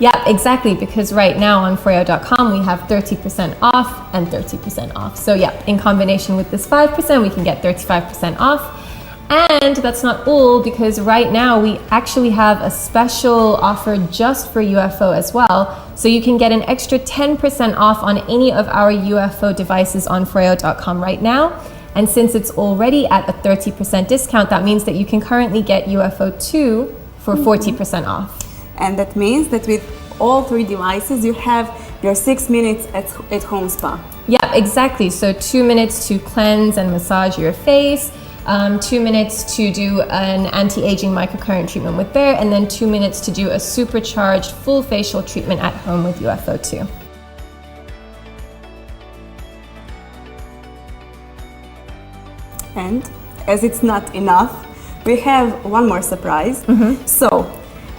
Yeah, exactly, because right now on FOREO.com we have 30% off and 30% off. So yeah, in combination with this 5%, we can get 35% off. And that's not all, because right now we actually have a special offer just for UFO as well. So you can get an extra 10% off on any of our UFO devices on FOREO.com right now. And since it's already at a 30% discount, that means that you can currently get UFO 2 for 40% off. And that means that with all 3 devices, you have your 6 minutes at home spa. Yeah, exactly. So 2 minutes to cleanse and massage your face, 2 minutes to do an anti-aging microcurrent treatment with Bear, and then 2 minutes to do a supercharged full facial treatment at home with UFO 2. And as it's not enough, we have one more surprise. So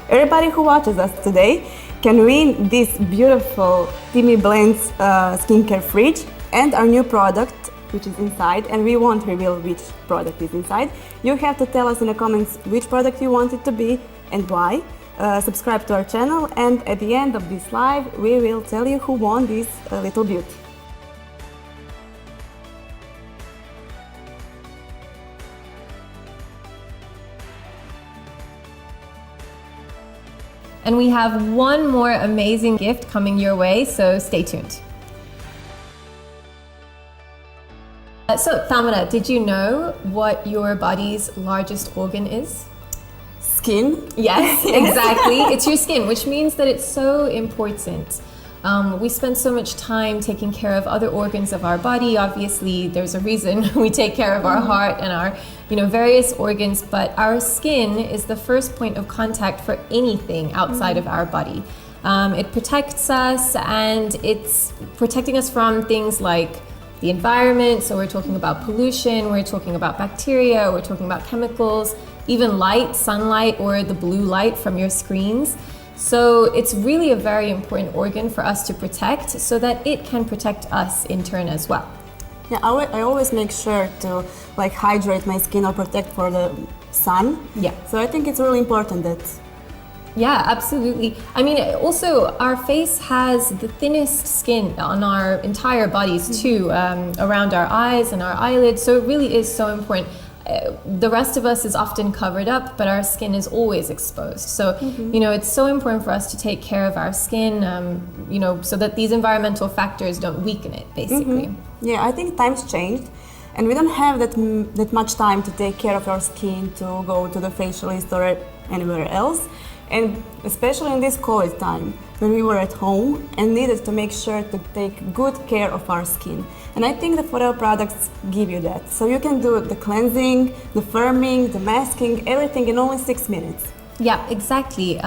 everybody who watches us today can win this beautiful Timmy Blends skincare fridge and our new product, which is inside, and we won't reveal which product is inside. You have to tell us in the comments which product you want it to be and why. Subscribe to our channel, and at the end of this live we will tell you who won this little beauty. And we have one more amazing gift coming your way, so stay tuned. So Tamara, did you know what your body's largest organ is? Skin? Yes, exactly. It's your skin, which means that it's so important. We spend so much time taking care of other organs of our body. Obviously, there's a reason we take care of our heart and our, various organs, but our skin is the first point of contact for anything outside of our body. It protects us, and it's protecting us from things like the environment. So we're talking about pollution, we're talking about bacteria, we're talking about chemicals, even light, sunlight, or the blue light from your screens. So it's really a very important organ for us to protect so that it can protect us in turn as well. Yeah, I always make sure to hydrate my skin or protect for the sun. Yeah. So I think it's really important that. Yeah, absolutely. I mean, also our face has the thinnest skin on our entire bodies too, around our eyes and our eyelids. So it really is so important. The rest of us is often covered up, but our skin is always exposed. So, it's so important for us to take care of our skin, so that these environmental factors don't weaken it, basically. Yeah, I think times changed, and we don't have that much time to take care of our skin, to go to the facialist or anywhere else. And especially in this COVID time, when we were at home and needed to make sure to take good care of our skin. And I think the FOREO products give you that. So you can do the cleansing, the firming, the masking, everything in only 6 minutes. Yeah, exactly.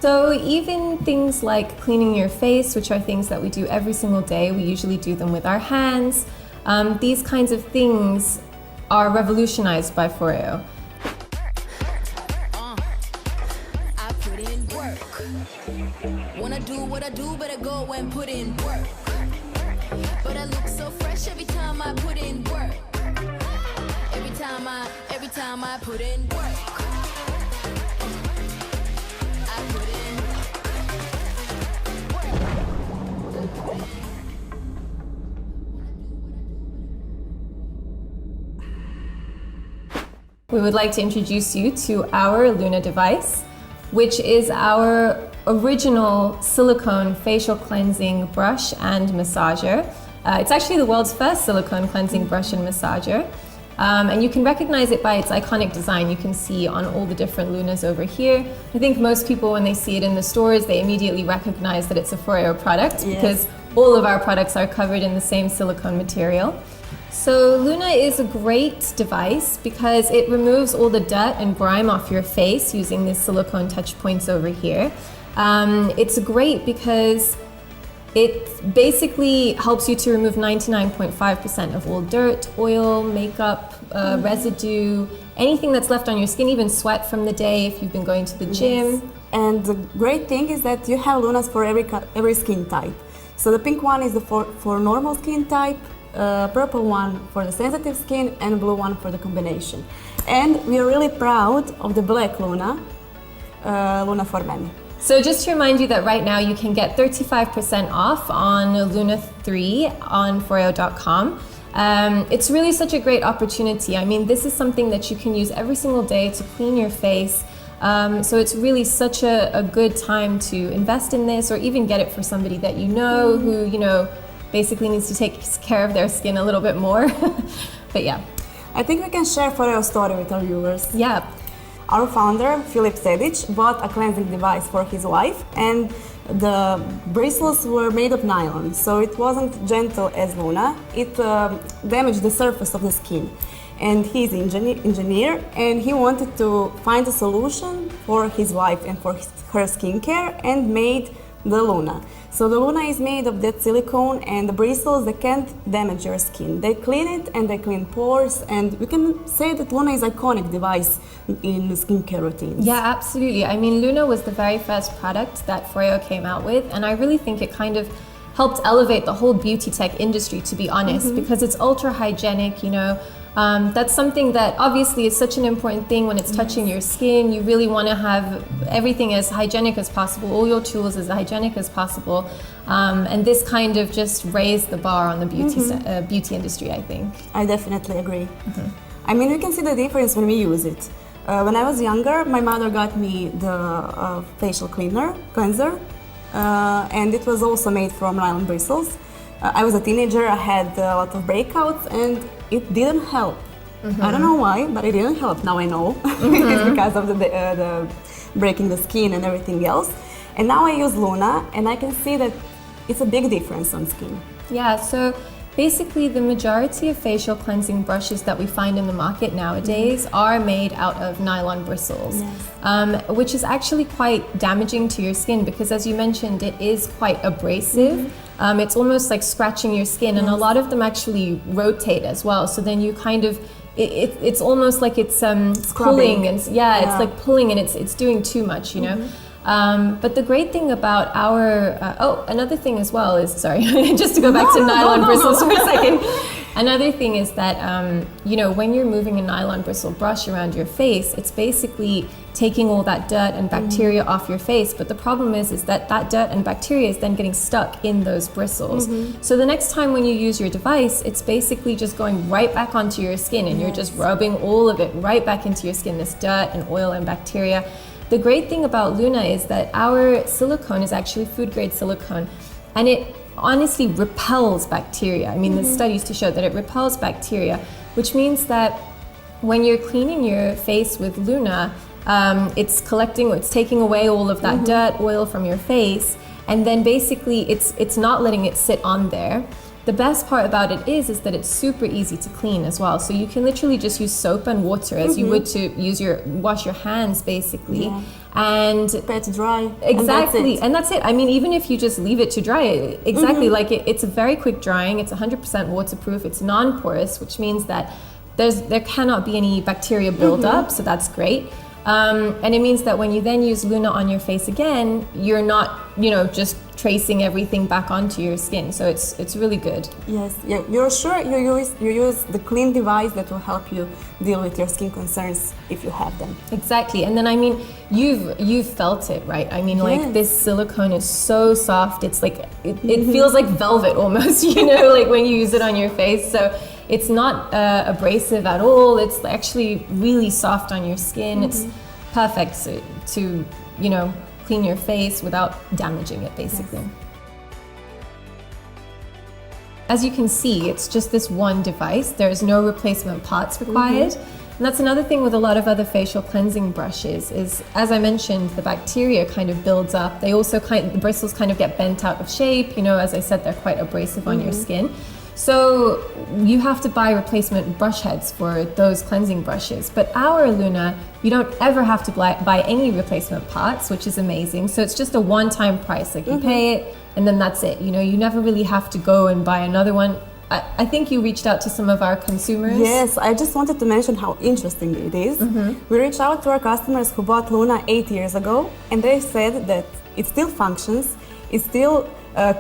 So even things like cleaning your face, which are things that we do every single day, we usually do them with our hands. These kinds of things are revolutionized by FOREO. Wanna do what I do, better go and put in work. But I look so fresh every time I put in work. Every time I put in work. I put in work. We would like to introduce you to our Luna device, which is our original silicone facial cleansing brush and massager. It's actually the world's first silicone cleansing brush and massager. And you can recognize it by its iconic design. You can see on all the different Lunas over here. I think most people, when they see it in the stores, they immediately recognize that it's a FOREO product, because all of our products are covered in the same silicone material. So Luna is a great device because it removes all the dirt and grime off your face using these silicone touch points over here. It's great because it basically helps you to remove 99.5% of all dirt, oil, makeup, residue, anything that's left on your skin, even sweat from the day if you've been going to the gym. Yes. And the great thing is that you have Lunas for every skin type. So the pink one is for normal skin type, purple one for the sensitive skin, and blue one for the combination. And we are really proud of the black Luna, Luna for Men. So just to remind you that right now you can get 35% off on Luna 3 on FOREO.com. It's really such a great opportunity. I mean, this is something that you can use every single day to clean your face. So it's really such a good time to invest in this, or even get it for somebody that you know who, you know, basically needs to take care of their skin a little bit more. But yeah. I think we can share FOREO story with our viewers. Yeah. Our founder, Filip Sedic, bought a cleansing device for his wife, and the bristles were made of nylon, so it wasn't gentle as Luna. It damaged the surface of the skin. And he's an engineer, and he wanted to find a solution for his wife and for her skincare, and made the Luna. So the Luna is made of that silicone, and the bristles, they can't damage your skin. They clean it and they clean pores, and we can say that Luna is an iconic device in skincare routines. Yeah, absolutely. I mean, Luna was the very first product that FOREO came out with, and I really think it kind of helped elevate the whole beauty tech industry, to be honest, because it's ultra hygienic, you know. That's something that obviously is such an important thing when it's touching your skin. You really want to have everything as hygienic as possible, all your tools as hygienic as possible. And this kind of just raised the bar on the beauty industry, I think. I definitely agree. I mean, we can see the difference when we use it. When I was younger, my mother got me the facial cleanser, and it was also made from nylon bristles. I was a teenager, I had a lot of breakouts, and it didn't help. I don't know why, but it didn't help. Now I know. It's because of the breaking the skin and everything else. And now I use Luna, and I can see that it's a big difference on skin. Yeah, so basically the majority of facial cleansing brushes that we find in the market nowadays are made out of nylon bristles, which is actually quite damaging to your skin, because as you mentioned, it is quite abrasive. It's almost like scratching your skin, and a lot of them actually rotate as well. So then you kind of, it's almost like it's pulling, and it's like pulling, and it's doing too much, you know. But the great thing about our, another thing as well is, sorry, just to go back to nylon bristles for a second. Another thing is that, you know, when you're moving a nylon bristle brush around your face, it's basically taking all that dirt and bacteria off your face. But the problem is that that dirt and bacteria is then getting stuck in those bristles. So the next time when you use your device, it's basically just going right back onto your skin, and you're just rubbing all of it right back into your skin, this dirt and oil and bacteria. The great thing about Luna is that our silicone is actually food-grade silicone, and it honestly repels bacteria. I mean, there's studies to show that it repels bacteria, which means that when you're cleaning your face with Luna, it's taking away all of that dirt, oil from your face, and then basically it's not letting it sit on there. The best part about it is that it's super easy to clean as well. So you can literally just use soap and water as you would to wash your hands, basically. And let it dry. Exactly, and that's it. I mean, even if you just leave it to dry, like it's a very quick drying. It's 100% waterproof. It's non-porous, which means that there cannot be any bacteria buildup. So that's great. And it means that when you then use Luna on your face again, you're not, you know, just tracing everything back onto your skin. So it's really good. Yes, yeah. You're sure you use the clean device that will help you deal with your skin concerns if you have them. Exactly. And then I mean, you've felt it, right? I mean, like this silicone is so soft. It's like it feels like velvet almost, you know, like when you use it on your face. So it's not abrasive at all. It's actually really soft on your skin. It's perfect to, you know, clean your face without damaging it, basically. As you can see, it's just this one device. There's no replacement parts required. And that's another thing with a lot of other facial cleansing brushes is, as I mentioned, the bacteria kind of builds up. They also the bristles kind of get bent out of shape. You know, as I said, they're quite abrasive on your skin. So you have to buy replacement brush heads for those cleansing brushes. But our Luna, you don't ever have to buy any replacement parts, which is amazing. So it's just a one-time price. Like you pay it and then that's it. You know, you never really have to go and buy another one. I think you reached out to some of our consumers. Yes, I just wanted to mention how interesting it is. We reached out to our customers who bought Luna 8 years ago, and they said that it still functions. It's still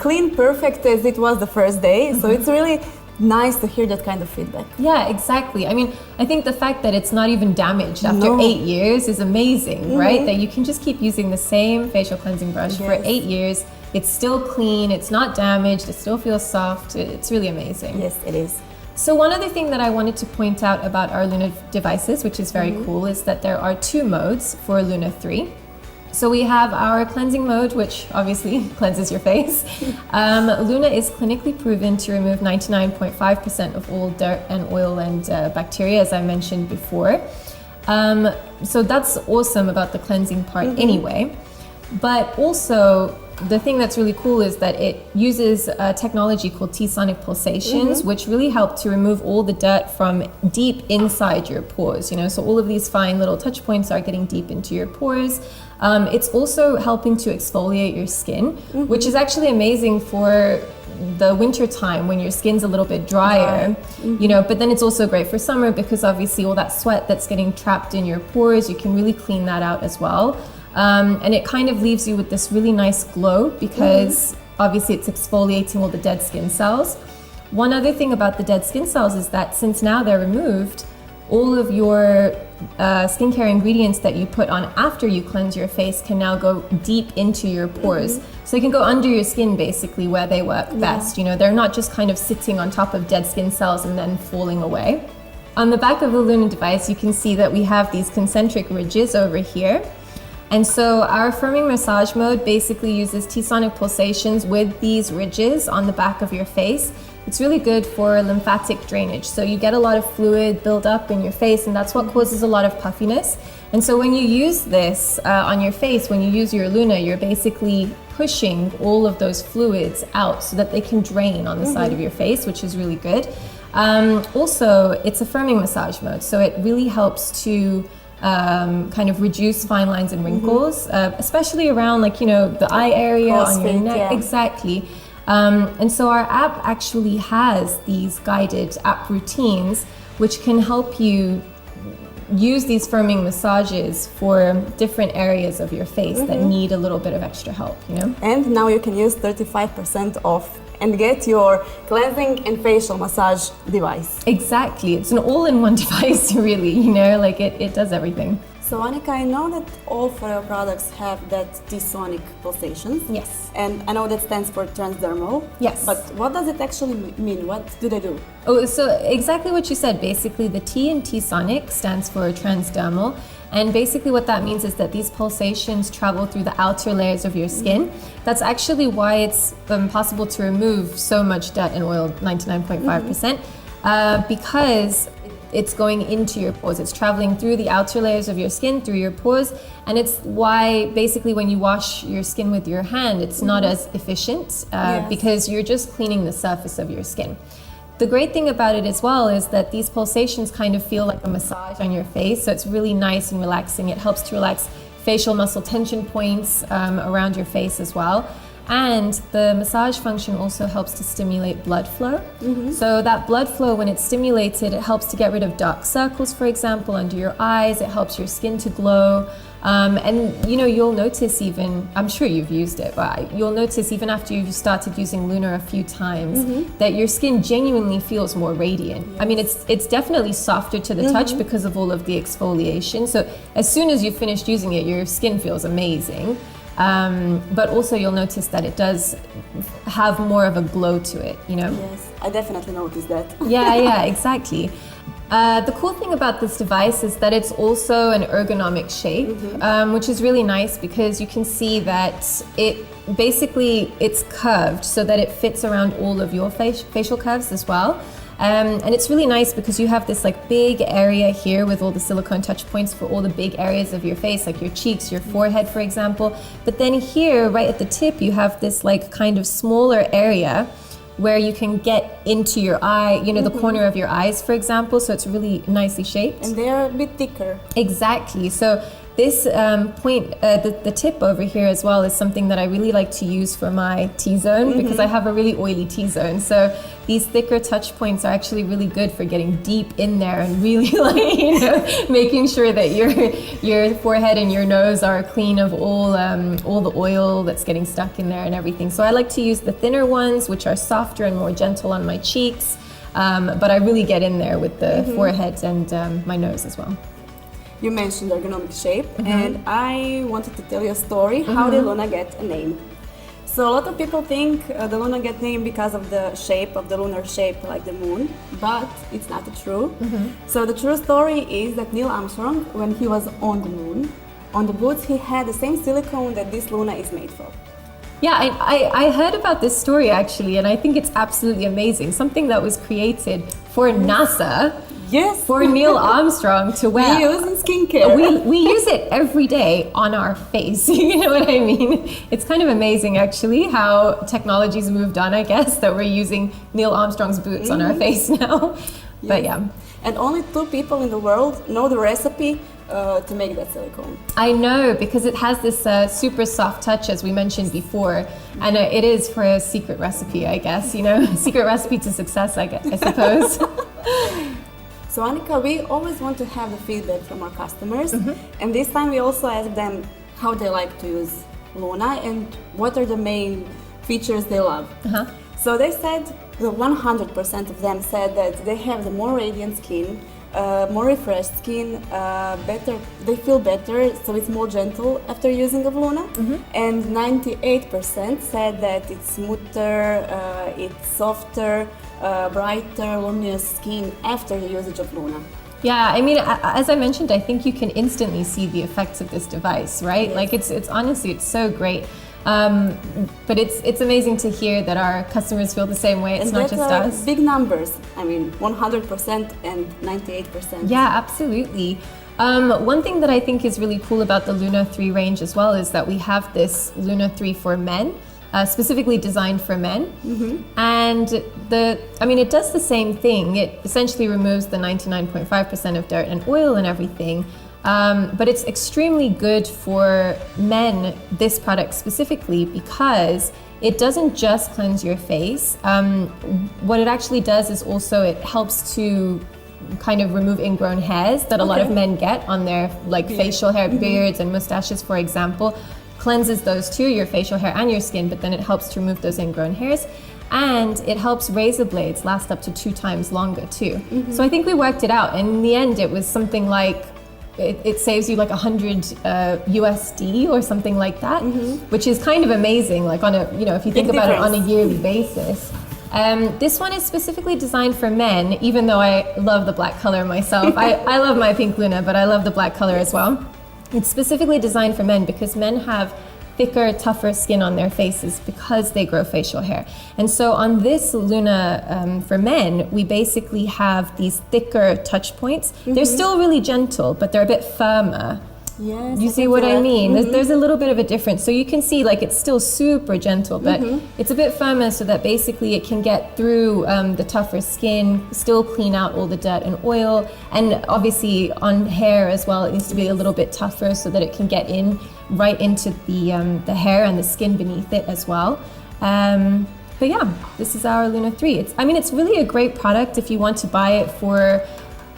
clean, perfect as it was the first day. So it's really nice to hear that kind of feedback. Yeah, exactly. I mean, I think the fact that it's not even damaged after No. 8 years is amazing, right? That you can just keep using the same facial cleansing brush for Yes. 8 years. It's still clean, it's not damaged, it still feels soft. It's really amazing. Yes, it is. So one other thing that I wanted to point out about our Luna devices, which is very cool, is that there are 2 modes for Luna 3. So we have our cleansing mode, which obviously cleanses your face. Luna is clinically proven to remove 99.5% of all dirt and oil and bacteria, as I mentioned before. So that's awesome about the cleansing part anyway. But also, the thing that's really cool is that it uses a technology called T-sonic pulsations, which really help to remove all the dirt from deep inside your pores, you know, so all of these fine little touch points are getting deep into your pores. It's also helping to exfoliate your skin, which is actually amazing for the winter time when your skin's a little bit drier, you know, but then it's also great for summer because obviously all that sweat that's getting trapped in your pores, you can really clean that out as well. And it kind of leaves you with this really nice glow because obviously it's exfoliating all the dead skin cells. One other thing about the dead skin cells is that since now they're removed, all of your skincare ingredients that you put on after you cleanse your face can now go deep into your pores. So they can go under your skin basically where they work best. You know, they're not just kind of sitting on top of dead skin cells and then falling away. On the back of the Luna device, you can see that we have these concentric ridges over here. And so our firming massage mode basically uses T-sonic pulsations with these ridges on the back of your face. It's really good for lymphatic drainage. So you get a lot of fluid build up in your face, and that's what causes a lot of puffiness. And so when you use this on your face, when you use your Luna, you're basically pushing all of those fluids out so that they can drain on the side of your face, which is really good. Also, it's a firming massage mode. So it really helps to kind of reduce fine lines and wrinkles, especially around like, you know, the eye area on your neck. Yeah. Exactly. And so our app actually has these guided app routines, which can help you use these firming massages for different areas of your face that need a little bit of extra help, you know? And now you can use 35% off and get your cleansing and facial massage device. Exactly. It's an all-in-one device, really, you know, like it does everything. So Anika, I know that all FOREO products have that T-sonic pulsations. Yes. And I know that stands for transdermal. Yes. But what does it actually mean? What do they do? Oh, so exactly what you said. Basically, the T in T-sonic stands for transdermal. And basically what that means is that these pulsations travel through the outer layers of your skin. That's actually why it's possible to remove so much dirt and oil, 99.5%, because it's going into your pores. It's traveling through the outer layers of your skin, through your pores, and it's why basically when you wash your skin with your hand, it's not as efficient because you're just cleaning the surface of your skin. The great thing about it as well is that these pulsations kind of feel like a massage on your face, so it's really nice and relaxing. It helps to relax facial muscle tension points around your face as well. And the massage function also helps to stimulate blood flow. So that blood flow, when it's stimulated, it helps to get rid of dark circles, for example, under your eyes. It helps your skin to glow. And you know, you'll notice even, I'm sure you've used it, but you'll notice even after you've started using Luna a few times that your skin genuinely feels more radiant. I mean, it's definitely softer to the touch because of all of the exfoliation. So as soon as you've finished using it, your skin feels amazing. But also you'll notice that it does have more of a glow to it, you know? Yes, I definitely noticed that. Yeah, exactly. The cool thing about this device is that it's also an ergonomic shape, which is really nice because you can see that it's curved so that it fits around all of your facial curves as well. And it's really nice because you have this like big area here with all the silicone touch points for all the big areas of your face, like your cheeks, your forehead, for example. But then here, right at the tip, you have this like kind of smaller area where you can get into your eye, you know, the corner of your eyes, for example. So it's really nicely shaped. And they're a bit thicker. Exactly. So this point, the tip over here as well is something that I really like to use for my T-zone because I have a really oily T-zone. So these thicker touch points are actually really good for getting deep in there and really like, you know, making sure that your forehead and your nose are clean of all the oil that's getting stuck in there and everything. So I like to use the thinner ones, which are softer and more gentle on my cheeks. But I really get in there with the forehead and my nose as well. You mentioned ergonomic shape, and I wanted to tell you a story how did Luna get a name. So a lot of people think the Luna get named because of the shape of the lunar shape, like the moon, but it's not true. So the true story is that Neil Armstrong, when he was on the moon, on the boots he had the same silicone that this Luna is made from. Yeah, I heard about this story actually, and I think it's absolutely amazing. Something that was created for NASA. Yes. For Neil Armstrong to wear. We use in skincare. We use it every day on our face. You know what I mean? It's kind of amazing actually how technology's moved on, I guess, that we're using Neil Armstrong's boots on our face now. Yes. But yeah. And only 2 people in the world know the recipe to make that silicone. I know, because it has this super soft touch, as we mentioned before, and it is for a secret recipe, I guess, you know, secret recipe to success, I suppose. So Anika, we always want to have the feedback from our customers, and this time we also asked them how they like to use Luna and what are the main features they love. So they said, 100% of them said that they have the more radiant skin, more refreshed skin, better. They feel better, so it's more gentle after using of Luna. And 98% said that it's smoother, it's softer, brighter, luminous skin after the usage of Luna. Yeah, I mean, as I mentioned, I think you can instantly see the effects of this device, right? Yes. Like it's honestly, it's so great. But it's amazing to hear that our customers feel the same way. It's and not just us. Big numbers. I mean, 100% and 98%. Yeah, absolutely. One thing that I think is really cool about the Luna 3 range as well is that we have this Luna 3 for men. Specifically designed for men, and it does the same thing. It essentially removes the 99.5% of dirt and oil and everything, but it's extremely good for men, this product specifically, because it doesn't just cleanse your face. What it actually does is also it helps to kind of remove ingrown hairs that a lot of men get on their facial hair, beards and mustaches, for example. Cleanses those too, your facial hair and your skin, but then it helps to remove those ingrown hairs, and it helps razor blades last up to 2 times longer too. So I think we worked it out, and in the end it was something like it saves you like 100 USD or something like that, which is kind of amazing, like on a, you know, if you think about it on a yearly basis. This one is specifically designed for men, even though I love the black color myself. I love my pink Luna, but I love the black color as well. It's specifically designed for men because men have thicker, tougher skin on their faces because they grow facial hair. And so on this Luna for men, we basically have these thicker touch points. They're still really gentle, but they're a bit firmer. Yes. You see what I mean? There's a little bit of a difference. So you can see like it's still super gentle, but it's a bit firmer so that basically it can get through the tougher skin, still clean out all the dirt and oil. And obviously on hair as well, it needs to be a little bit tougher so that it can get in right into the hair and the skin beneath it as well. But yeah, this is our Luna 3. It's really a great product if you want to buy it for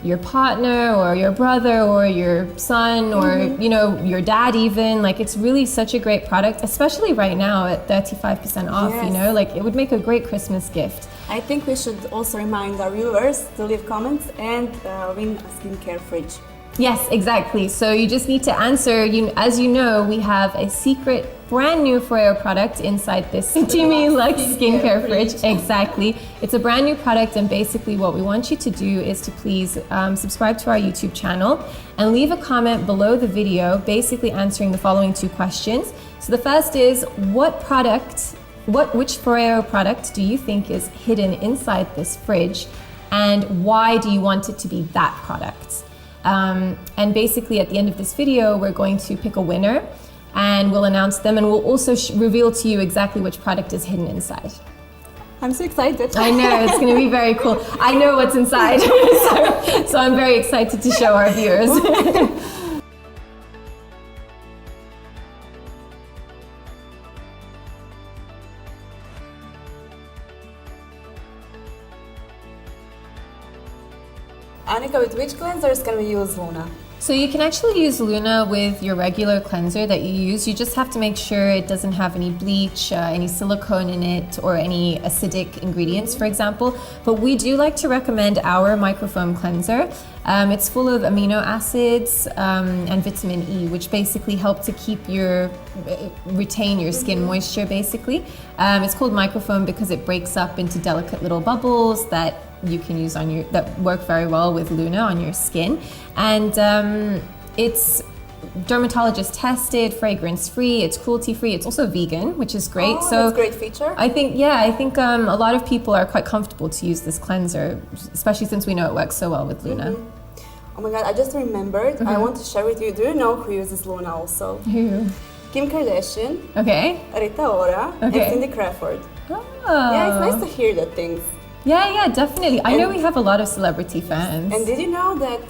your partner or your brother or your son or you know, your dad even. Like, it's really such a great product, especially right now at 35% off. You know, like it would make a great Christmas gift. I think we should also remind our viewers to leave comments and win a skincare fridge. Yes, exactly. So you just need to answer. As you know, we have a secret brand new FOREO product inside this Timmy Lux skincare fridge. Exactly. It's a brand new product, and basically what we want you to do is to please subscribe to our YouTube channel and leave a comment below the video basically answering the following 2 questions. So the first is, which FOREO product do you think is hidden inside this fridge, and why do you want it to be that product? And basically at the end of this video, we're going to pick a winner and we'll announce them, and we'll also reveal to you exactly which product is hidden inside. I'm so excited. I know, it's going to be very cool. I know what's inside, so I'm very excited to show our viewers. Anika, with which cleansers can we use Luna? So you can actually use Luna with your regular cleanser that you use. You just have to make sure it doesn't have any bleach, any silicone in it, or any acidic ingredients, for example. But we do like to recommend our microfoam cleanser. It's full of amino acids and vitamin E, which basically help to retain your skin moisture, basically. It's called microfoam because it breaks up into delicate little bubbles that you can use that work very well with Luna on your skin. And it's dermatologist tested, fragrance free, it's cruelty free, it's also vegan, which is great. Oh, so that's a great feature. I think a lot of people are quite comfortable to use this cleanser, especially since we know it works so well with Luna. Oh my god, I just remembered, I want to share with you, do you know who uses Luna also? Who? Kim Kardashian, Okay. Rita Ora, and Okay. Cindy Crawford. Oh. Yeah, it's nice to hear that things. Yeah, definitely. I know we have a lot of celebrity fans. And did you know that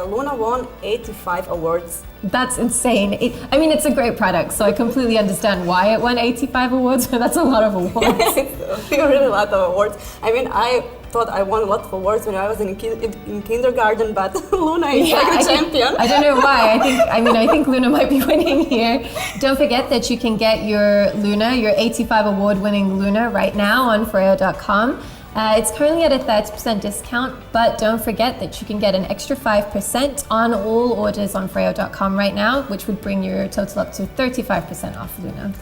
Luna won 85 awards? That's insane. It's a great product, so I completely understand why it won 85 awards, but that's a lot of awards. It's a really lot of awards. I mean, I thought I won a lot of awards when I was in kindergarten, but Luna is like the champion. I don't know why. I think Luna might be winning here. Don't forget that you can get your Luna, your 85 award-winning Luna right now on FOREO.com. It's currently at a 30% discount, but don't forget that you can get an extra 5% on all orders on FOREO.com right now, which would bring your total up to 35% off Luna.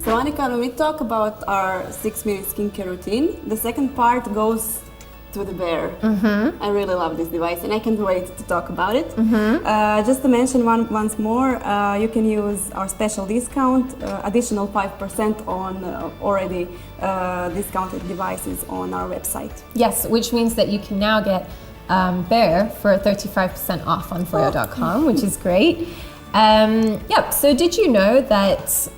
So Anika, when we talk about our 6-minute skincare routine, the second part goes to the bear. I really love this device and I can't wait to talk about it. Just to mention once more, you can use our special discount, additional 5% on already discounted devices on our website. Yes, which means that you can now get Bear for 35% off on FOREO.com, which is great. So did you know that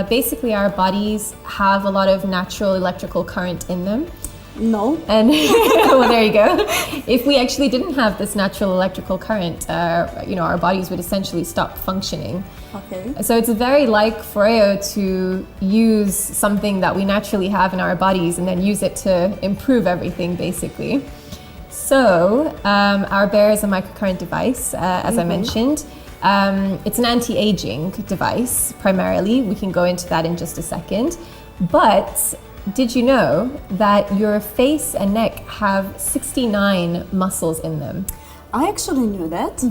basically our bodies have a lot of natural electrical current in them? No. And well, there you go. If we actually didn't have this natural electrical current, our bodies would essentially stop functioning. Okay. So it's very like FOREO to use something that we naturally have in our bodies and then use it to improve everything, basically. So our Bear is a microcurrent device, as I mentioned. It's an anti-aging device, primarily. We can go into that in just a second. But did you know that your face and neck have 69 muscles in them? I actually knew that,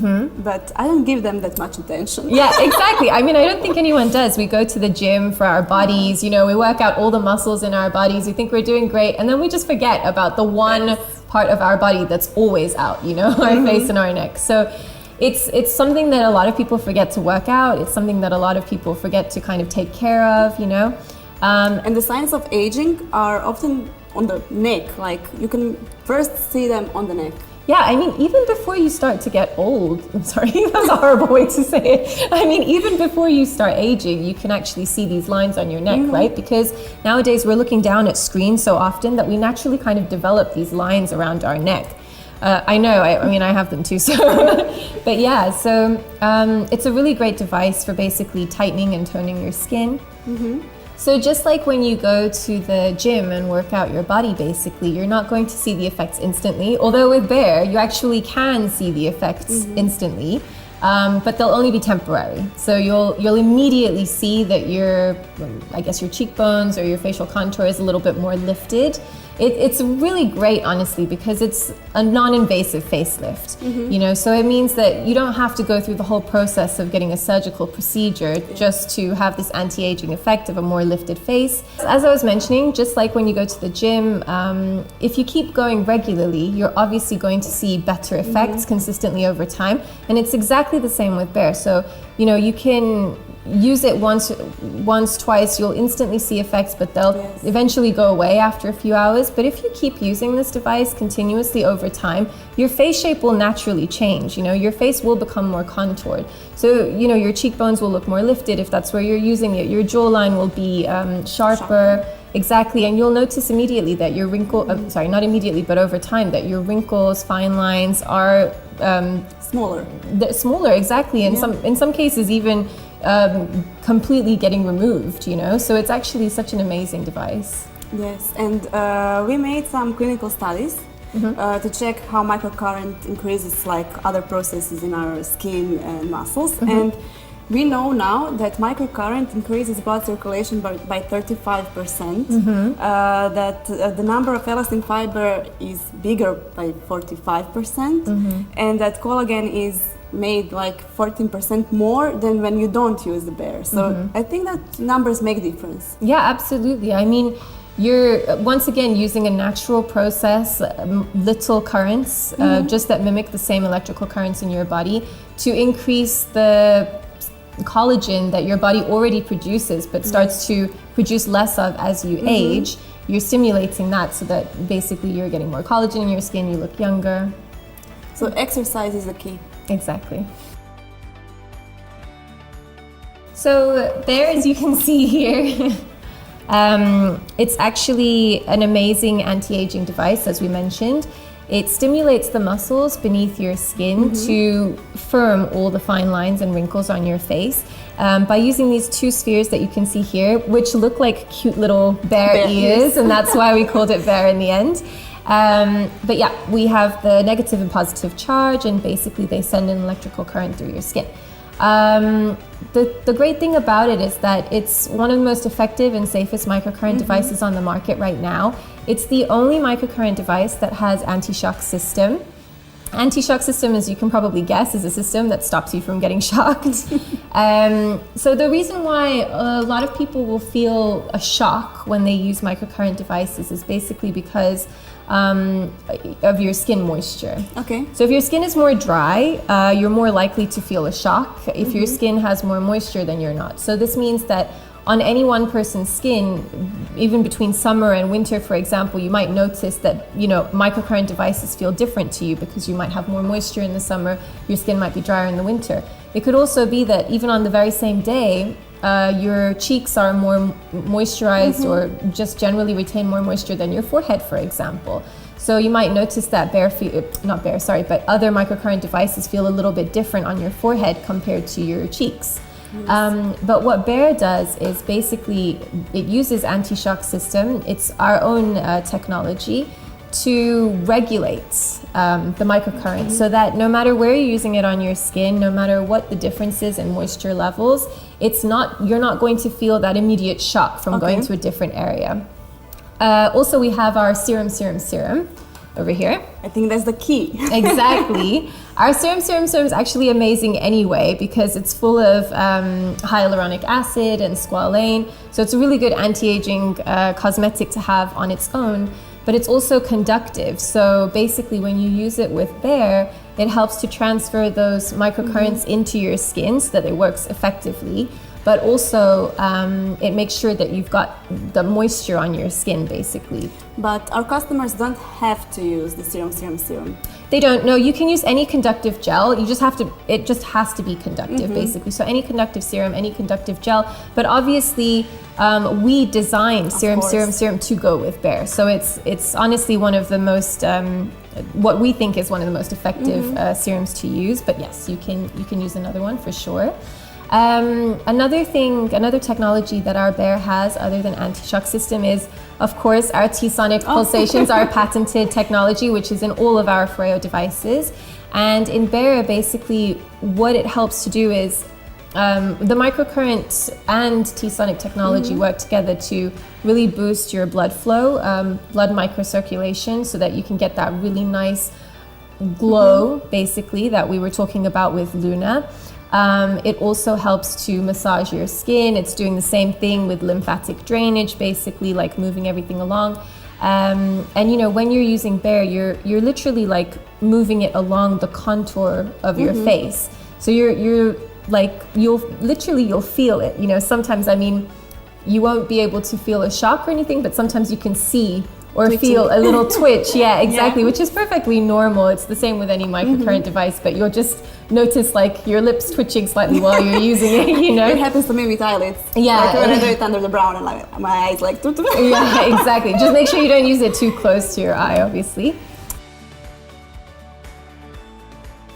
but I don't give them that much attention. Yeah, exactly. I mean, I don't think anyone does. We go to the gym for our bodies, we work out all the muscles in our bodies. We think we're doing great. And then we just forget about the one part of our body that's always out, our face and our neck. So it's something that a lot of people forget to work out. It's something that a lot of people forget to kind of take care of, And the signs of aging are often on the neck. Like you can first see them on the neck. Yeah, I mean, even before you start to get old, I'm sorry, that's a horrible way to say it. I mean, even before you start aging, you can actually see these lines on your neck, right? Because nowadays we're looking down at screens so often that we naturally kind of develop these lines around our neck. I know, I mean, I have them too, so. But yeah, so it's a really great device for basically tightening and toning your skin. So just like when you go to the gym and work out your body, basically, you're not going to see the effects instantly. Although with Bear, you actually can see the effects instantly. but they'll only be temporary. So you'll immediately see that your cheekbones or your facial contour is a little bit more lifted. It's really great, honestly, because it's a non-invasive facelift. So it means that you don't have to go through the whole process of getting a surgical procedure just to have this anti-aging effect of a more lifted face. As I was mentioning, just like when you go to the gym, if you keep going regularly, you're obviously going to see better effects consistently over time. And it's exactly the same with Bare. So, you can use it once, twice, you'll instantly see effects, but they'll eventually go away after a few hours. But if you keep using this device continuously over time, your face shape will naturally change. Your face will become more contoured. So, your cheekbones will look more lifted if that's where you're using it. Your jawline will be sharper. Exactly, and you'll notice immediately that your not immediately, but over time, that your wrinkles, fine lines are smaller, exactly. In some cases, even completely getting removed, So it's actually such an amazing device. Yes, and we made some clinical studies to check how microcurrent increases like other processes in our skin and muscles. And we know now that microcurrent increases blood circulation by 35%, that the number of elastin fiber is bigger by 45%, and that collagen is made like 14% more than when you don't use the Bare. So I think that numbers make difference. Yeah, absolutely. I mean, you're once again using a natural process, little currents, just that mimic the same electrical currents in your body to increase the collagen that your body already produces but starts to produce less of as you age. You're stimulating that so that basically you're getting more collagen in your skin, you look younger. So exercise is the key. Exactly. So there, as you can see here, it's actually an amazing anti-aging device, as we mentioned. It stimulates the muscles beneath your skin to firm all the fine lines and wrinkles on your face by using these two spheres that you can see here, which look like cute little bear ears, and that's why we called it Bear in the end. But yeah, we have the negative and positive charge, and basically they send an electrical current through your skin. The great thing about it is that it's one of the most effective and safest microcurrent devices on the market right now. It's the only microcurrent device that has anti-shock system. Anti-shock system, as you can probably guess, is a system that stops you from getting shocked. So the reason why a lot of people will feel a shock when they use microcurrent devices is basically because of your skin moisture. Okay. So if your skin is more dry, you're more likely to feel a shock. If your skin has more moisture, then you're not. So this means that on any one person's skin, even between summer and winter, for example, you might notice that, microcurrent devices feel different to you because you might have more moisture in the summer, your skin might be drier in the winter. It could also be that even on the very same day, your cheeks are more moisturized or just generally retain more moisture than your forehead, for example. So you might notice that other microcurrent devices feel a little bit different on your forehead compared to your cheeks. But what Bare does is basically it uses anti-shock system. It's our own technology to regulate the microcurrent so that no matter where you're using it on your skin, no matter what the difference is in moisture levels, you're not going to feel that immediate shock from going to a different area. Also, we have our serum over here. I think that's the key. Exactly. Our serum is actually amazing anyway because it's full of hyaluronic acid and squalane. So it's a really good anti-aging cosmetic to have on its own, but it's also conductive. So basically when you use it with Bare, it helps to transfer those microcurrents into your skin so that it works effectively. But also it makes sure that you've got the moisture on your skin, basically. But our customers don't have to use the serum. They don't. No, you can use any conductive gel. It just has to be conductive, basically. So any conductive serum, any conductive gel. But obviously, we designed serum to go with Bare. So it's honestly one of the most what we think is one of the most effective serums to use. But yes, you can use another one for sure. Another technology that our Bare has other than anti-shock system is Of course, our T-sonic pulsations are a patented technology, which is in all of our FOREO devices. And in Bear, basically, what it helps to do is the microcurrent and T-sonic technology work together to really boost your blood flow, blood microcirculation, so that you can get that really nice glow, basically, that we were talking about with Luna. It also helps to massage your skin. It's doing the same thing with lymphatic drainage, basically, like moving everything along. And you know, when you're using Bear, you're literally like moving it along the contour of your face. So you're like, you'll feel it. You know, sometimes, I mean, you won't be able to feel a shock or anything, but sometimes you can see or feel a little twitch. Yeah, exactly, which is perfectly normal. It's the same with any microcurrent device, but you'll just notice like your lips twitching slightly while you're using it, you know? It happens to me with eyelids. Yeah. Like when I do it under the brow and like my eyes like... Yeah, exactly. Just make sure you don't use it too close to your eye, obviously.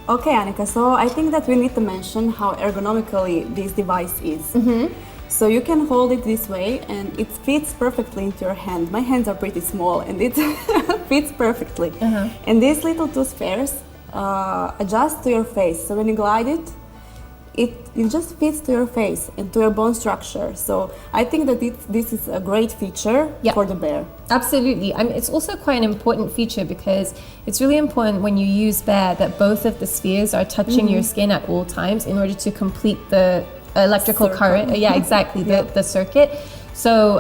Okay, Anika, so I think that we need to mention how ergonomically this device is. So you can hold it this way and it fits perfectly into your hand. My hands are pretty small and it fits perfectly. And these little two spheres adjust to your face. So when you glide it, it just fits to your face and to your bone structure. So I think that this is a great feature for the Bear. Absolutely. I mean, it's also quite an important feature because it's really important when you use Bear that both of the spheres are touching your skin at all times in order to complete the electrical current. Yeah, exactly, the circuit. So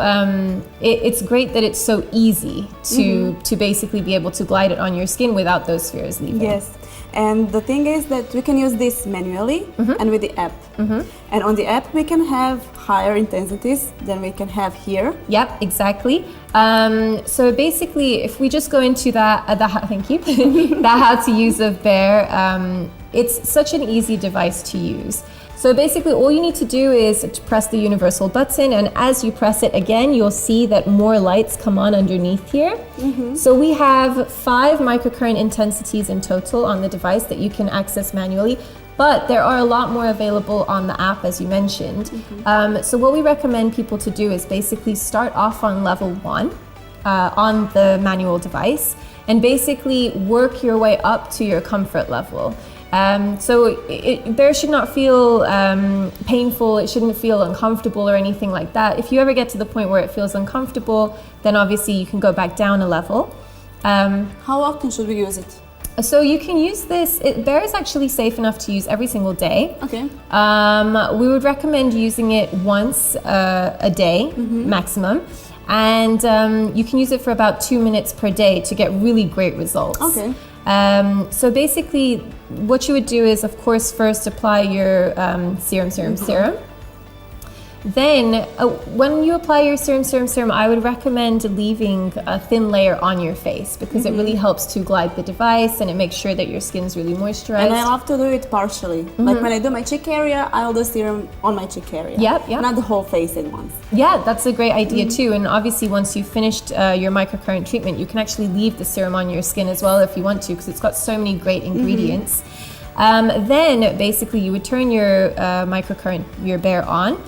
it's great that it's so easy to basically be able to glide it on your skin without those spheres leaving. Yes. And the thing is that we can use this manually and with the app. And on the app, we can have higher intensities than we can have here. Yep, exactly. So basically, if we just go into thank you, the how to use of Bear, it's such an easy device to use. So basically all you need to do is to press the universal button, and as you press it again, you'll see that more lights come on underneath here. So we have 5 microcurrent intensities in total on the device that you can access manually, but there are a lot more available on the app, as you mentioned. So what we recommend people to do is basically start off on level 1 on the manual device and basically work your way up to your comfort level. So Bear should not feel painful, it shouldn't feel uncomfortable or anything like that. If you ever get to the point where it feels uncomfortable, then obviously you can go back down a level. How often should we use it? So you can use this, Bear is actually safe enough to use every single day. Okay. We would recommend using it once a day, maximum. And you can use it for about 2 minutes per day to get really great results. Okay. So basically, what you would do is, of course, first apply your serum. Then, when you apply your serum, I would recommend leaving a thin layer on your face because it really helps to glide the device and it makes sure that your skin's really moisturized. And I love to do it partially. Like when I do my cheek area, I'll do serum on my cheek area. Yep. Not the whole face at once. Yeah, that's a great idea too. And obviously, once you've finished your microcurrent treatment, you can actually leave the serum on your skin as well if you want to, because it's got so many great ingredients. Then, basically, you would turn your your Bear on.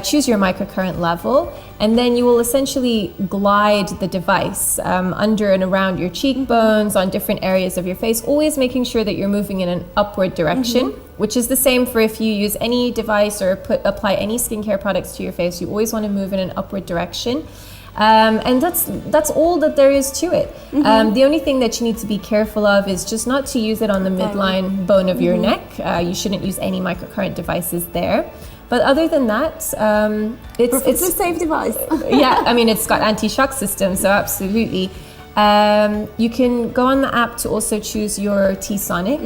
Choose your microcurrent level, and then you will essentially glide the device under and around your cheekbones, on different areas of your face, always making sure that you're moving in an upward direction, which is the same for if you use any device or apply any skincare products to your face. You always want to move in an upward direction. And that's all that there is to it. The only thing that you need to be careful of is just not to use it on the midline bone of your neck. You shouldn't use any microcurrent devices there. But other than that, it's a safe device. Yeah, I mean, it's got anti-shock system, so absolutely. You can go on the app to also choose your T-sonic,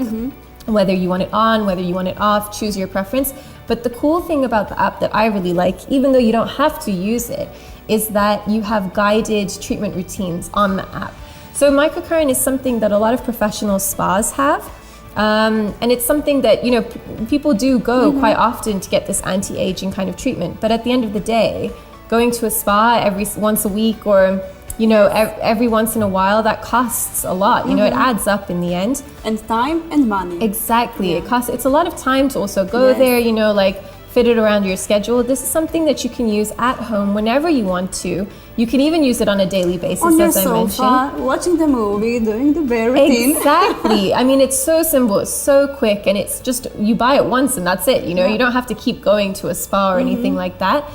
whether you want it on, whether you want it off, choose your preference. But the cool thing about the app that I really like, even though you don't have to use it, is that you have guided treatment routines on the app. So microcurrent is something that a lot of professional spas have. And it's something that, you know, people do go quite often to get this anti-aging kind of treatment. But at the end of the day, going to a spa once a week or, you know, every once in a while, that costs a lot. You know, it adds up in the end. And time and money. Exactly. It's a lot of time to also go there, you know, like fit it around your schedule, this is something that you can use at home whenever you want to. You can even use it on a daily basis, On your as I mentioned. sofa, watching the movie, doing the bare routine. Exactly. I mean, it's so simple, it's so quick, and it's just, you buy it once and that's it. You know, you don't have to keep going to a spa or anything like that.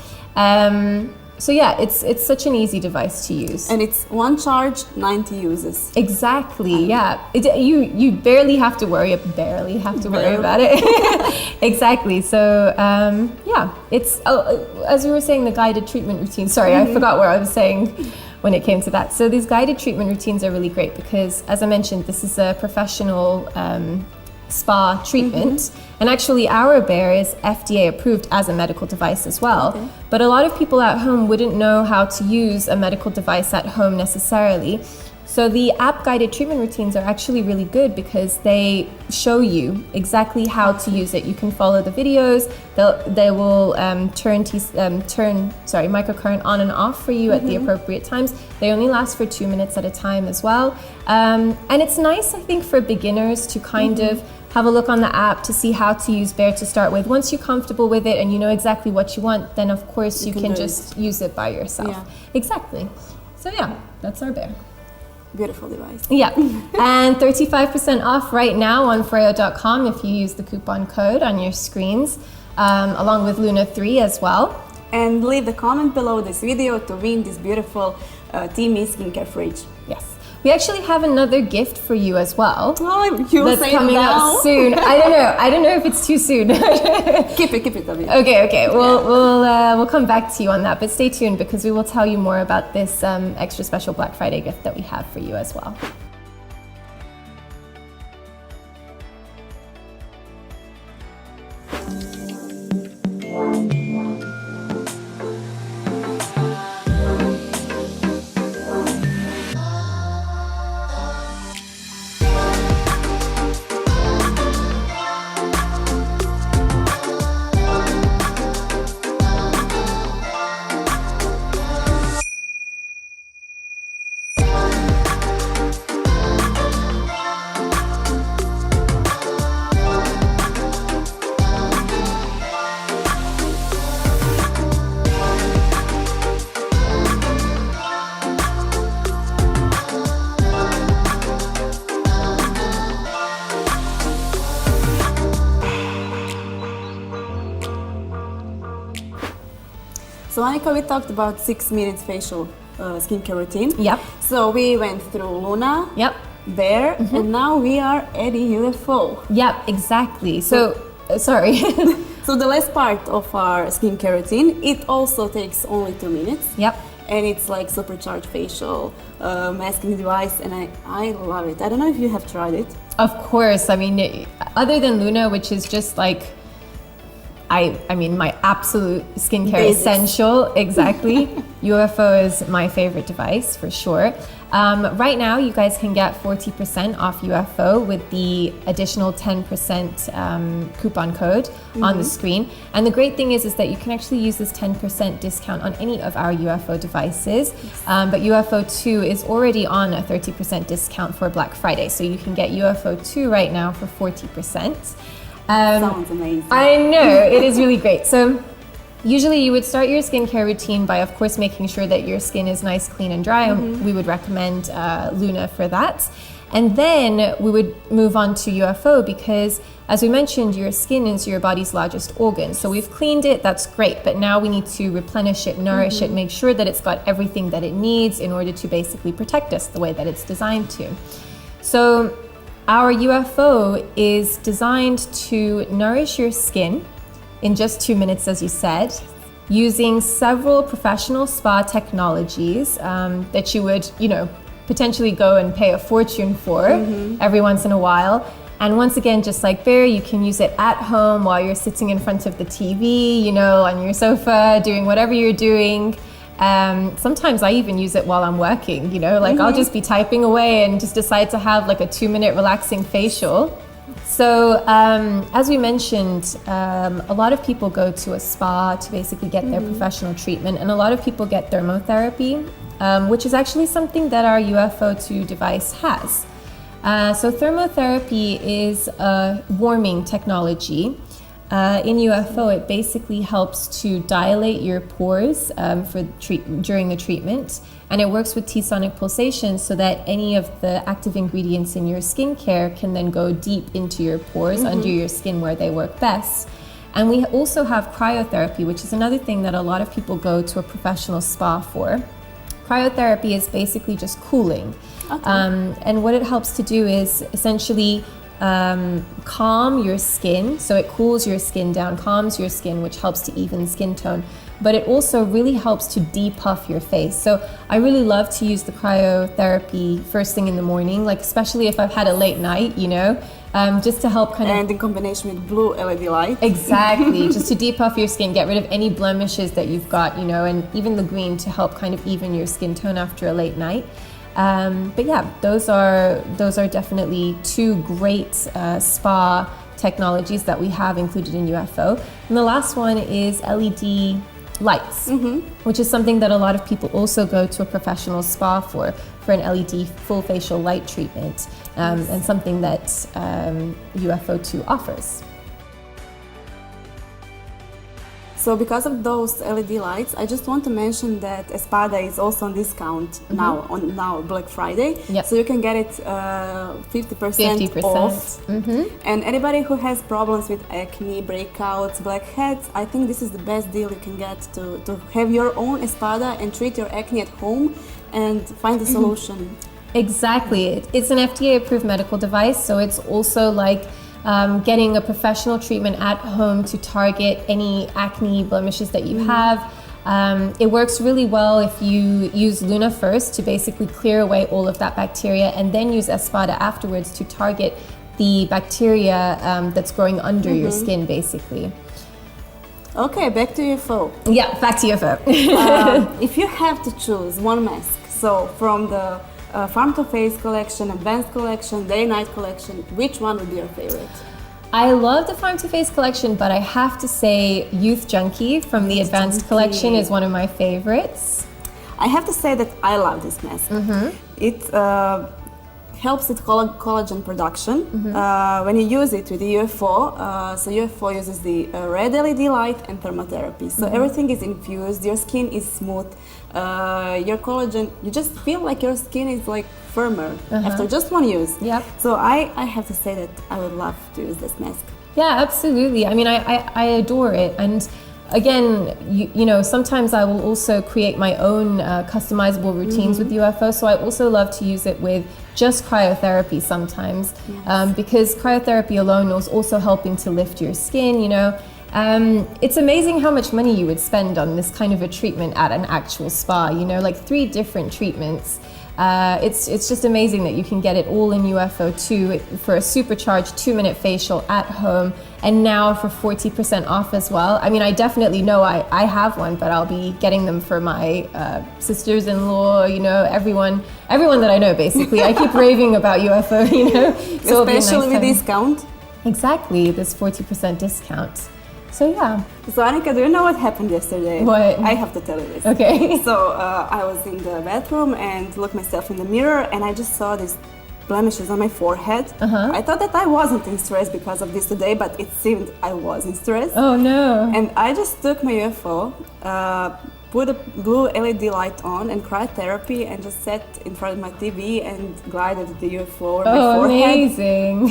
So yeah, it's such an easy device to use. And it's one charge, 90 uses. Exactly. Yeah. You barely have to worry about it. Exactly. So yeah, it's as we were saying, the guided treatment routine. Sorry, I forgot what I was saying when it came to that. So these guided treatment routines are really great because, as I mentioned, this is a professional spa treatment, and actually our Bear is FDA approved as a medical device as well. But a lot of people at home wouldn't know how to use a medical device at home necessarily. So the app guided treatment routines are actually really good because they show you exactly how to use it. You can follow the videos. They will turn microcurrent on and off for you at the appropriate times. They only last for 2 minutes at a time as well. And it's nice, I think, for beginners to kind of have a look on the app to see how to use Bear to start with. Once you're comfortable with it and you know exactly what you want, then of course you can just use it by yourself. Yeah. Exactly. So yeah, that's our Bear. Beautiful device. Yeah, and 35% off right now on FOREO.com if you use the coupon code on your screens, along with Luna 3 as well. And leave the comment below this video to win this beautiful Teamy skincare fridge. Yes. We actually have another gift for you as well. Oh, you'll that's say coming it now. out soon. I don't know if it's too soon. Keep it, David. Okay. We'll come back to you on that, but stay tuned because we will tell you more about this extra special Black Friday gift that we have for you as well. So Anika, we talked about 6 minutes facial skincare routine. Yep. So we went through Luna, Yep. Bear, and now we are adding UFO. Yep, exactly. So, sorry. So the last part of our skincare routine, it also takes only 2 minutes. Yep. And it's like supercharged facial masking device, and I love it. I don't know if you have tried it. Of course. I mean, other than Luna, which is just like, I mean, my absolute skincare Basics. essential, exactly. UFO is my favorite device for sure. Right now, you guys can get 40% off UFO with the additional 10% coupon code on the screen. And the great thing is that you can actually use this 10% discount on any of our UFO devices. But UFO 2 is already on a 30% discount for Black Friday. So you can get UFO 2 right now for 40%. Sounds amazing. I know, it is really great. So usually you would start your skincare routine by, of course, making sure that your skin is nice, clean, and dry. And we would recommend Luna for that. And then we would move on to UFO because, as we mentioned, your skin is your body's largest organ. So we've cleaned it, that's great. But now we need to replenish it, nourish it, make sure that it's got everything that it needs in order to basically protect us the way that it's designed to. So our UFO is designed to nourish your skin in just 2 minutes, as you said, using several professional spa technologies that you would, potentially go and pay a fortune for every once in a while. And once again, just like Bear, you can use it at home while you're sitting in front of the TV, on your sofa, doing whatever you're doing. Sometimes I even use it while I'm working, I'll just be typing away and just decide to have like a 2-minute relaxing facial. So as we mentioned, a lot of people go to a spa to basically get their professional treatment, and a lot of people get thermotherapy, which is actually something that our UFO 2 device has. So thermotherapy is a warming technology. in UFO, it basically helps to dilate your pores during the treatment, and it works with T-sonic pulsation so that any of the active ingredients in your skincare can then go deep into your pores under your skin where they work best. And we also have cryotherapy, which is another thing that a lot of people go to a professional spa for. Cryotherapy is basically just cooling. And what it helps to do is essentially calm your skin. So it cools your skin down, calms your skin, which helps to even skin tone. But it also really helps to depuff your face. So I really love to use the cryotherapy first thing in the morning, like especially if I've had a late night, you know, just to help kind of... And in combination with blue LED light. Exactly, just to depuff your skin, get rid of any blemishes that you've got, you know, and even the green to help kind of even your skin tone after a late night. But yeah, those are definitely two great spa technologies that we have included in UFO. And the last one is LED lights, which is something that a lot of people also go to a professional spa for an LED full facial light treatment, and something that UFO2 offers. So because of those LED lights, I just want to mention that Espada is also on discount now on Black Friday. Yep. So you can get it 50% off. And anybody who has problems with acne, breakouts, blackheads, I think this is the best deal you can get to have your own Espada and treat your acne at home and find a solution. Exactly. It's an FDA approved medical device, so it's also like getting a professional treatment at home to target any acne blemishes that you have. It works really well if you use Luna first to basically clear away all of that bacteria, and then use Espada afterwards to target the bacteria that's growing under your skin, basically. Okay, back to UFO. Yeah, back to UFO. If you have to choose one mask, so from the Farm to Face collection, Advanced collection, Day-Night collection, which one would be your favorite? I love the Farm to Face collection, but I have to say Youth Junkie from the Advanced collection is one of my favorites. I have to say that I love this mask. It helps with collagen production when you use it with the UFO. So UFO uses the red LED light and thermotherapy. So everything is infused, your skin is smooth, your collagen, you just feel like your skin is like firmer after just one use. Yep. So I have to say that I would love to use this mask. Yeah, absolutely. I mean, I adore it. And again, you know, sometimes I will also create my own customizable routines with UFO. So I also love to use it with just cryotherapy sometimes, because cryotherapy alone is also helping to lift your skin, you know. It's amazing how much money you would spend on this kind of a treatment at an actual spa, you know, like 3 different treatments. It's just amazing that you can get it all in UFO2 for a supercharged 2-minute facial at home, and now for 40% off as well. I mean, I definitely know I have one, but I'll be getting them for my sisters-in-law, you know, everyone that I know, basically. I keep raving about UFO, you know. So especially with discount. Exactly, this 40% discount. So yeah. So Anika, do you know what happened yesterday? What? I have to tell you this. Okay. So I was in the bathroom and looked myself in the mirror, and I just saw these blemishes on my forehead. I thought that I wasn't in stress because of this today, but it seemed I was in stress. Oh no. And I just took my UFO, put a blue LED light on and cryotherapy, and just sat in front of my TV and glided the UFO over my forehead. Amazing.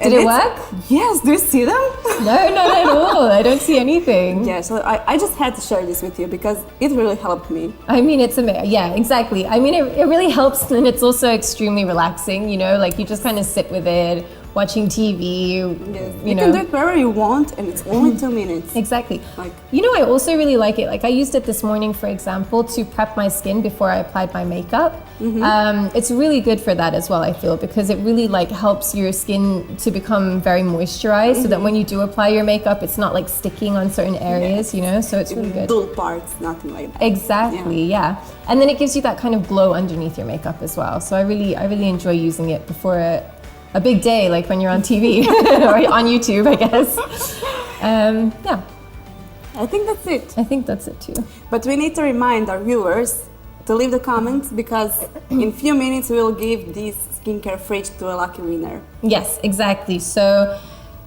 Did it work? Yes, do you see them? No, not at all. I don't see anything. Yeah, so I just had to share this with you because it really helped me. I mean, it's amazing. Yeah, exactly. I mean, it really helps, and it's also extremely relaxing, you know, like you just kind of sit with it, watching TV, Yes. you know. can do it wherever you want, and it's only 2 minutes. Exactly. Like, you know, I also really like it. Like I used it this morning, for example, to prep my skin before I applied my makeup. It's really good for that as well, I feel, because it really like helps your skin to become very moisturized, so that when you do apply your makeup, it's not like sticking on certain areas, you know, so it's really good. dull parts, nothing like that. Exactly, yeah. And then it gives you that kind of glow underneath your makeup as well. So I really enjoy using it before a big day, like when you're on TV or on YouTube, I guess. Yeah. I think that's it. I think that's it too. But we need to remind our viewers to leave the comments, because in few minutes we will give this skincare fridge to a lucky winner. Yes, exactly. So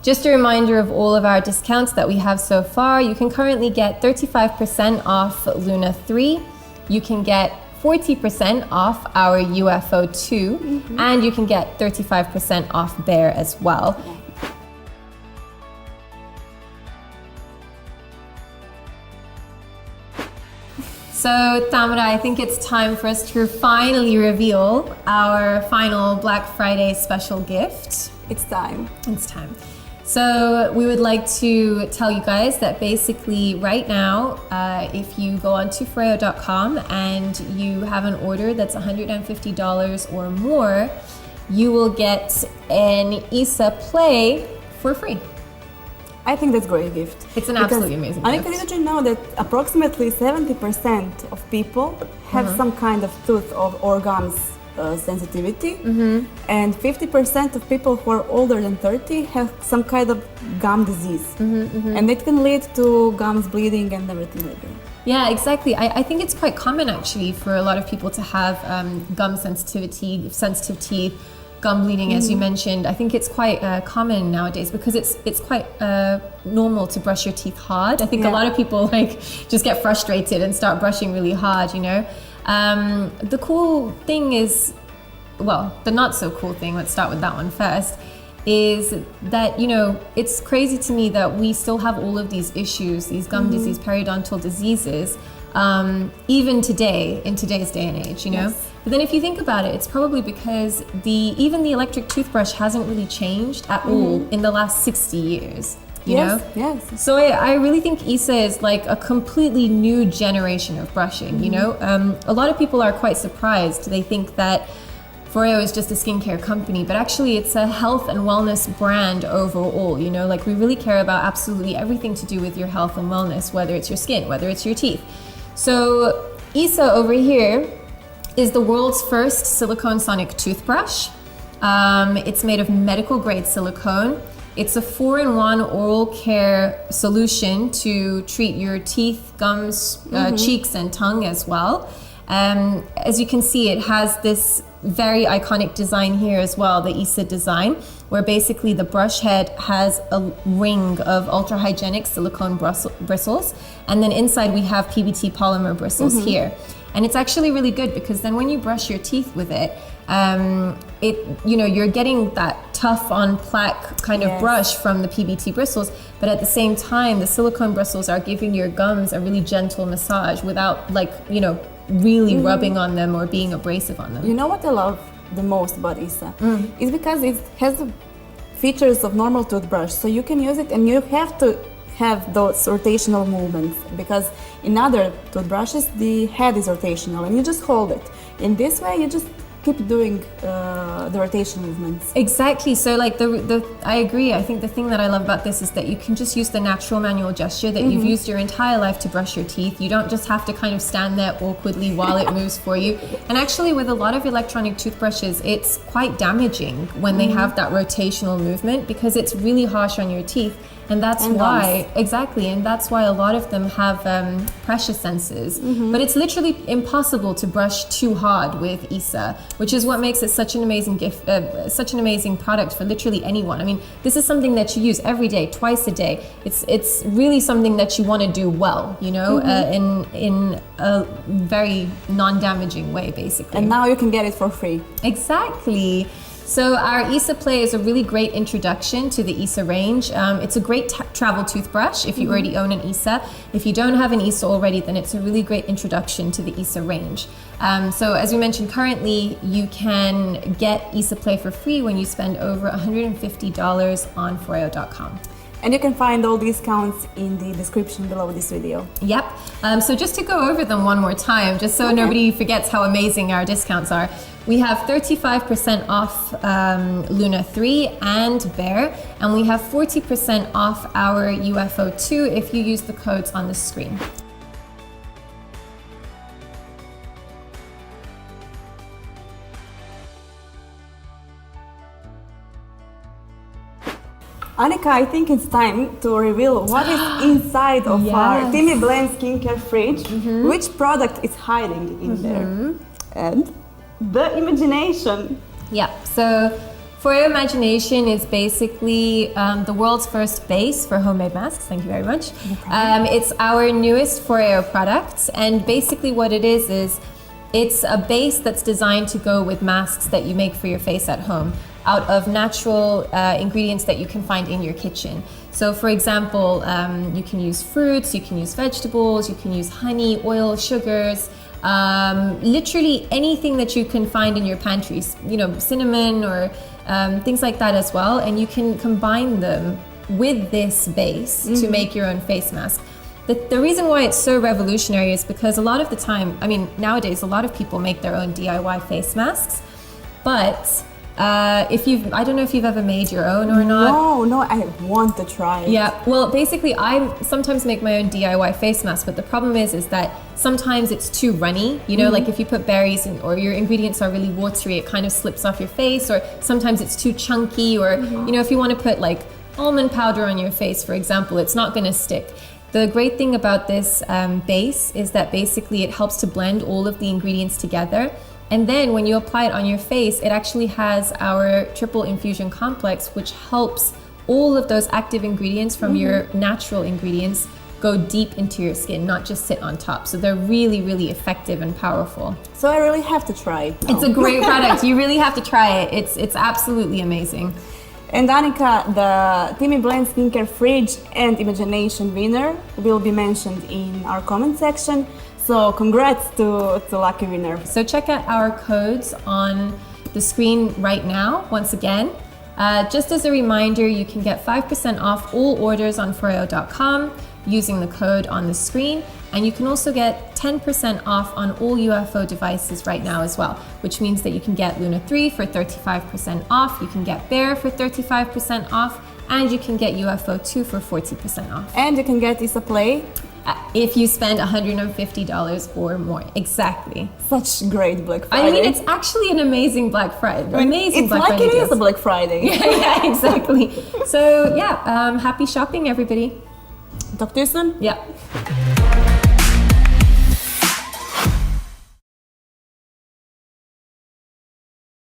Just a reminder of all of our discounts that we have so far. You can currently get 35% off Luna 3. You can get 40% off our UFO 2, and you can get 35% off Bear as well. So, Tamara, I think it's time for us to finally reveal our final Black Friday special gift. It's time. It's time. So we would like to tell you guys that basically right now, if you go onto FOREO.com and you have an order that's $150 or more, you will get an Issa Play for free. I think that's a great gift. It's an absolutely amazing gift. Anika, did you know that approximately 70% of people have some kind of tooth or gums sensitivity, and 50% of people who are older than 30 have some kind of gum disease, and it can lead to gums bleeding and everything like that. Yeah, exactly. I think it's quite common actually for a lot of people to have gum sensitivity, sensitive teeth, gum bleeding, as you mentioned. I think it's quite common nowadays because it's quite normal to brush your teeth hard. I think a lot of people just get frustrated and start brushing really hard, you know. The cool thing is, well, the not so cool thing, let's start with that one first, is that, you know, it's crazy to me that we still have all of these issues, these gum disease, periodontal diseases, even today, in today's day and age, you know? Yes. But then if you think about it, it's probably because even the electric toothbrush hasn't really changed at all in the last 60 years. You know? Yes. So I really think Issa is like a completely new generation of brushing, you know? A lot of people are quite surprised. They think that FOREO is just a skincare company, but actually it's a health and wellness brand overall, you know? Like we really care about absolutely everything to do with your health and wellness, whether it's your skin, whether it's your teeth. So Issa over here is the world's first silicone sonic toothbrush. It's made of medical grade silicone. It's a 4-in-1 oral care solution to treat your teeth, gums, cheeks, and tongue as well. As you can see, it has this very iconic design here as well, the Issa design, where basically the brush head has a ring of ultra hygienic silicone bristles, and then inside we have PBT polymer bristles here. And it's actually really good because then when you brush your teeth with it, you're getting that tough on plaque kind of brush from the PBT bristles, but at the same time, the silicone bristles are giving your gums a really gentle massage without really rubbing on them or being abrasive on them. You know what I love the most about Issa? It's because it has the features of normal toothbrush, so you can use it and you have to have those rotational movements, because in other toothbrushes the head is rotational and you just hold it. In this way you just keep doing the rotation movements. Exactly. So like I agree. I think the thing that I love about this is that you can just use the natural manual gesture that you've used your entire life to brush your teeth. You don't just have to kind of stand there awkwardly while it moves for you. And actually with a lot of electronic toothbrushes, it's quite damaging when they have that rotational movement because it's really harsh on your teeth. And that's why, exactly, and that's why a lot of them have pressure sensors. But it's literally impossible to brush too hard with Issa, which is what makes it such an amazing gift, such an amazing product for literally anyone. I mean, this is something that you use every day, twice a day. It's really something that you want to do well, you know, in a very non-damaging way, basically. And now you can get it for free. Exactly. So our Issa Play is a really great introduction to the Issa range. It's a great travel toothbrush if you already own an Issa. If you don't have an Issa already, then it's a really great introduction to the Issa range. So as we mentioned, currently you can get Issa Play for free when you spend over $150 on FOREO.com. And you can find all discounts in the description below this video. Yep. So just to go over them one more time, just so nobody forgets how amazing our discounts are. We have 35% off Luna 3 and Bear, and we have 40% off our UFO 2 if you use the codes on the screen. Anika, I think it's time to reveal what is inside of our Timmy Blend skincare fridge, which product is hiding in there, and the imagination. Yeah, so FOREO Imagination is basically the world's first base for homemade masks. Thank you very much. It's our newest FOREO product, and basically what it is it's a base that's designed to go with masks that you make for your face at home out of natural ingredients that you can find in your kitchen. So for example, you can use fruits, you can use vegetables, you can use honey, oil, sugars, literally anything that you can find in your pantries, cinnamon or things like that as well. And you can combine them with this base to make your own face mask. The reason why it's so revolutionary is because a lot of the time, nowadays, a lot of people make their own DIY face masks, but I don't know if you've ever made your own or not. No, I want to try it. Yeah, well, basically, I sometimes make my own DIY face mask, but the problem is that sometimes it's too runny. Like if you put berries in, or your ingredients are really watery, it kind of slips off your face, or sometimes it's too chunky, or if you want to put like almond powder on your face, for example, it's not going to stick. The great thing about this base is that basically it helps to blend all of the ingredients together. And then when you apply it on your face, it actually has our triple infusion complex, which helps all of those active ingredients from your natural ingredients go deep into your skin, not just sit on top. So they're really, really effective and powerful. So I really have to try it now. It's a great product. You really have to try it. It's absolutely amazing. And Anika, the Timmy Blend Skincare Fridge and Imagination winner will be mentioned in our comment section. So congrats to lucky winner. So check out our codes on the screen right now, once again. Just as a reminder, you can get 5% off all orders on FOREO.com using the code on the screen. And you can also get 10% off on all UFO devices right now as well, which means that you can get Luna 3 for 35% off, you can get Bear for 35% off, and you can get UFO 2 for 40% off. And you can get Issa Play if you spend $150 or more. Exactly. Such great Black Friday. It's actually an amazing Black Friday. Amazing Black Friday. It's like it is a Black Friday. Yeah, exactly. So happy shopping, everybody. Talk to you soon. Yeah.